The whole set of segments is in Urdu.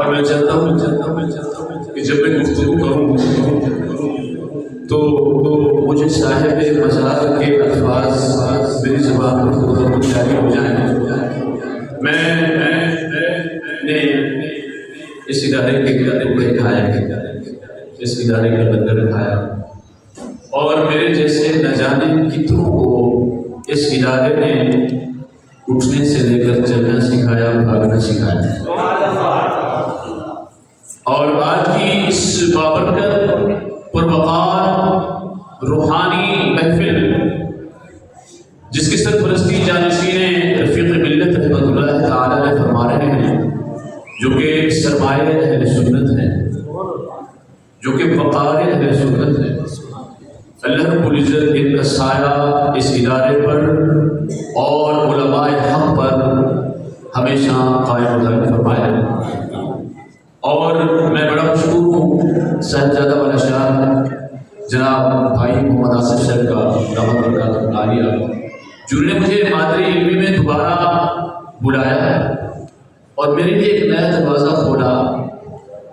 اور میں چاہتا ہوں کہ جب میں گفتگو کروں تو مجھے صاحب مزار کے الفاظ میری زبان پر خود جاری ہو جائیں۔ میں نے اس ادارے کے ادارے کھایا، اس ادارے کا لنگر کھایا، اور میرے جیسے نہ جانے کتنوں کو اس ادارے نے اٹھنے سے لے کر چلنا سکھایا، بھاگنا سکھایا۔ اور آج کی اس بابرکت پروقار روحانی محفل جس کی سرپرستی جانشین رفیق ملت رحمۃ اللہ تعالی علیہ فرما رہے ہیں، جو کہ سرمایہ اہل سنت ہے، جو کہ وقار اہل سنت ہے، اللہ رب العزت ان کا سایہ اس ادارے پر اور علماء حق پر ہمیشہ قائم دائم فرمائے۔ اور میں بڑا مشکور ہوں صاحبزادہ والا شاہ جناب بھائی محمد آصف صاحب کا دعوت برکات عالیہ، جنہوں نے مجھے مادری علمی میں دوبارہ بلایا اور میرے لیے ایک نیا دروازہ کھولا،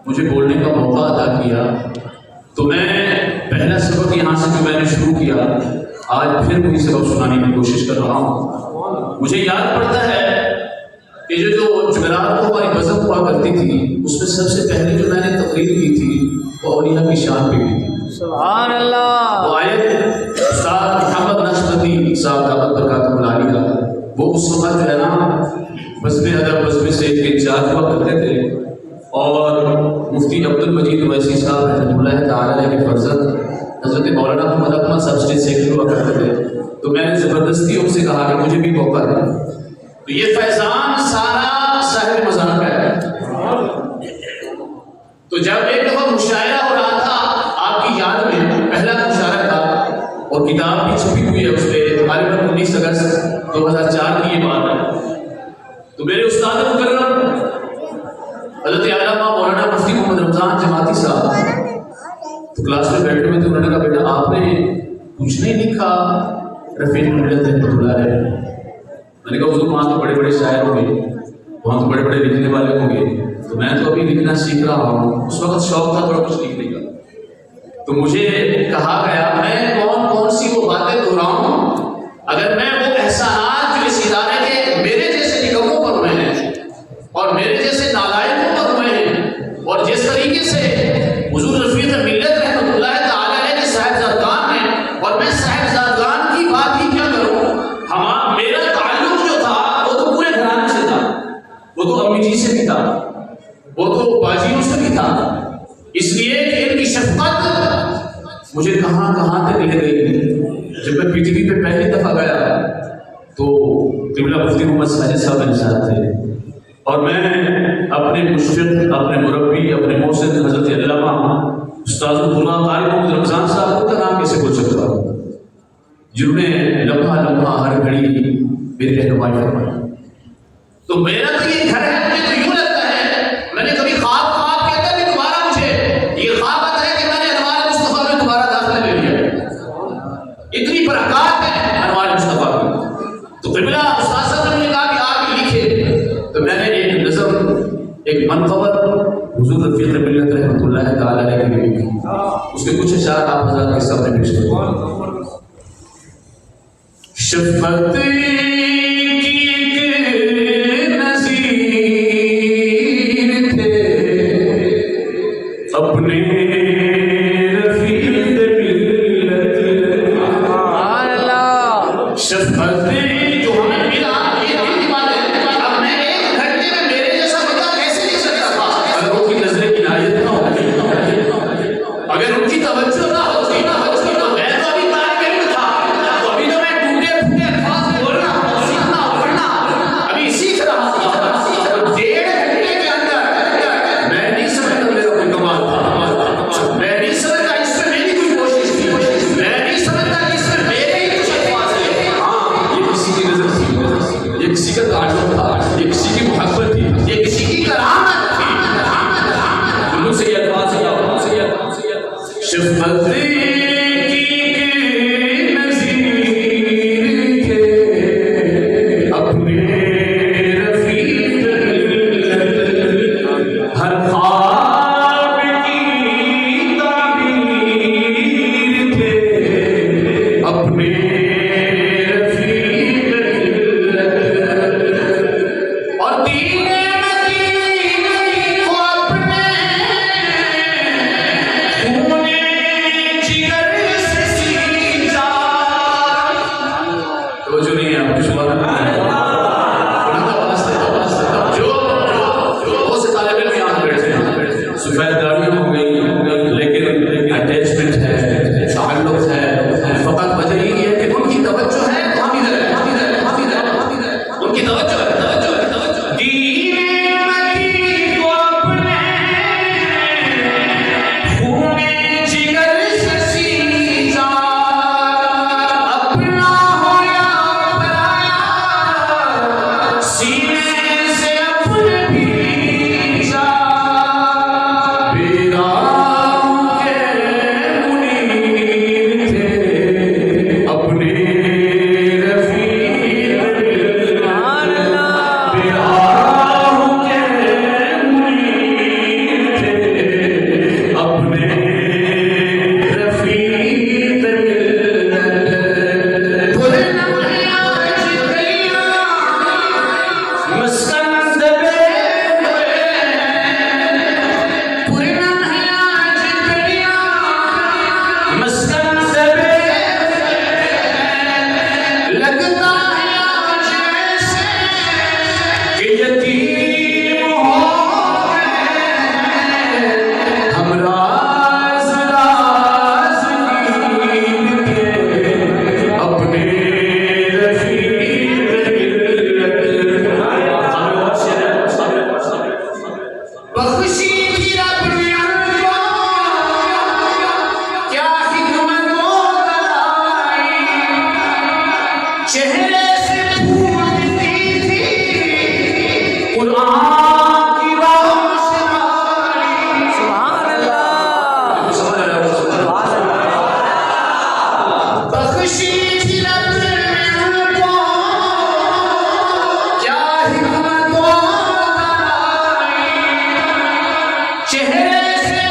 مجھے بولنے کا موقع عطا کیا۔ تو میں پہلا سبق یہاں سے جو میں نے شروع کیا، آج پھر وہی سبق سنانے کی کوشش کر رہا ہوں۔ مجھے یاد پڑتا ہے کہ جو جمعرات کو ہماری بزم ہوا کرتی تھی، اس میں سب سے پہلے جو میں نے تقریر کی تھی وہ اولیاء کی شان پہ کی تھی۔ سبحان اللہ۔ وہ آیت استاد محمد نشمتی صاحب دعوت برکاتہ عالیہ، وہ اس وقت جو ہے نا بزم ادب بزم سے انچارج ہوا کرتے تھے، اور مفتی عبد المجید ویسی صاحب رحمۃ اللہ تعالی علیہ کے فرزند حضرت مولانا محمد احمد صاحب اسٹیج سیکرٹری ہوا کرتے تھے۔ تو میں نے زبردستی ان سے کہا کہ مجھے بھی موقع دیں۔ تو یہ فیضان سارا صاحب مزار کا ہے۔ تو جب ایک دفعہ مشاعرہ ہو رہا تھا آپ کی یاد میں، پہلا مشاعرہ تھا اور کتاب بھی چھپی ہوئی ہے اس پہ، غالباً 19 اگست 2004 کی یہ بات ہے۔ تو میرے استاد مکرم حضرت علامہ مولانا مفتی محمد رمضان جماعتی صاحب تو کلاس میں بیٹھے ہوئے تھے، انہوں نے کہا بیٹا آپ نے کچھ نہیں لکھا رفیق ملت رحمۃ اللہ علیہ۔ میں نے کہا حضور وہاں تو بڑے بڑے شاعر ہوں گے، وہاں تو بڑے بڑے لکھنے والے ہوں گے، تو میں تو ابھی لکھنا سیکھ رہا ہوں۔ اس وقت شوق تھا تھوڑا کچھ لکھنے کا۔ تو مجھے کہا گیا میں کون سی وہ باتیں دہراؤں اگر میں وہ احسانات جو اس ادارے کے میرے جیسے نکموں پر ہوئے ہیں اور میرے جیسے نالائقوں پر ہوئے ہیں، اور جس طریقے سے حضور رفیق ملت رحمۃ اللہ تعالی علیہ کے صاحبزادگان ہیں، اور میں صاحبزادگان کی بات ہی کیا کروں، میرا تعلق جو تھا وہ تو پورے گھرانے سے تھا، وہ تو امی جی سے بھی تھا، وہ تو باجیوں سے بھی تھا، اس لیے کہ ان کی شفقت مجھے کہاں کہاں تک لے گئی۔ جب میں پرتھوی پہ پہلی دفعہ گیا تو قبلہ مفتی محمد ساجد صاحب میرے ساتھ تھے، اور میں اپنے مشفق، اپنے مربی، اپنے محسن حضرت علامہ استاد القرآن قاری محمد رمضان صاحب کا نام کیسے بول سکتا ہوں، جنہوں نے لمحہ لمحہ ہر گھڑی میری رہنمائی فرمائی۔ تو میرا تو یہ گھر ہے، مجھے تو یوں لگتا ہے میں نے کبھی خواب کہتا کہ دوبارہ مجھے یہ خواب آتا ہے کہ میں نے انوار مصطفیٰ میں دوبارہ داخلہ لے لیا، اتنی برکات ہے انوار مصطفیٰ میں۔ تو قبلہ استاد صاحب نے کہا کہ آپ لکھے، تو میں نے ایک نظم، ایک منقبت حضور رفیق ملت رحمۃ اللہ تعالی علیہ کے لیے لکھی، اس کے کچھ اشعار آپ حضرات کے سامنے پیش کروں۔ شفقت اپنے رفیق ملت، شفقت جو ہمیں ملا یہ دل کی بات ہے۔ اب میں ایک گھنٹے میں میرے جیسا بندہ کیسے لکھ سکتا تھا اگر ان کی نظر عنایت نہ ہوتی، اگر ان کی توجہ نہ ہوتی، تو میں تو ابھی طالب علم تھا، تو ابھی تو میں ٹوٹے پھوٹے الفاظ بولنا سیکھنا پڑھنا ابھی سیکھ رہا تھا۔ 1.5 گھنٹے کے اندر میں نہیں سمجھتا میرا کوئی کمال تھا، میں نہیں سمجھتا اس میں میری کوئی کوشش تھی، میں نہیں سمجھتا کہ اس میں میرے ہی کچھ الفاظ تھے۔ ہاں یہ کسی کی نظر تھی، یہ کسی کا تعلق تھا، یہ کسی کی محبت تھی، یہ کسی کی کرامت تھی، ان سے یہ الفاظ کیا شفقت ہر بخشی تھی رب نے ان کو کیا حکمتوں کرائی چہرے سے پھوٹتی تھی قرآن کی روشنائی سبحان اللہ بخشی تھی رب نے ان کو کیا حکمتوں چہرے سے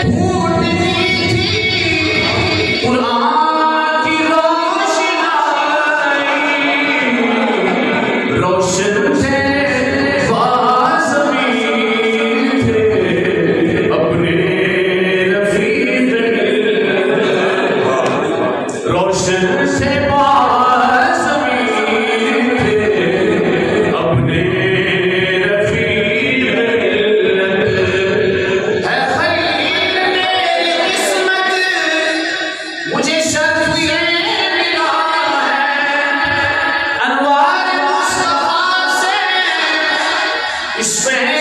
پھوٹتی تھی قرآن کی روشنائی روشن تھے بازمین تھے اپنے رفیق روشن سے بازمین تھے اپنے مجھے شرف یہ ملا ہے انوار مصطفیٰ سے اس پہ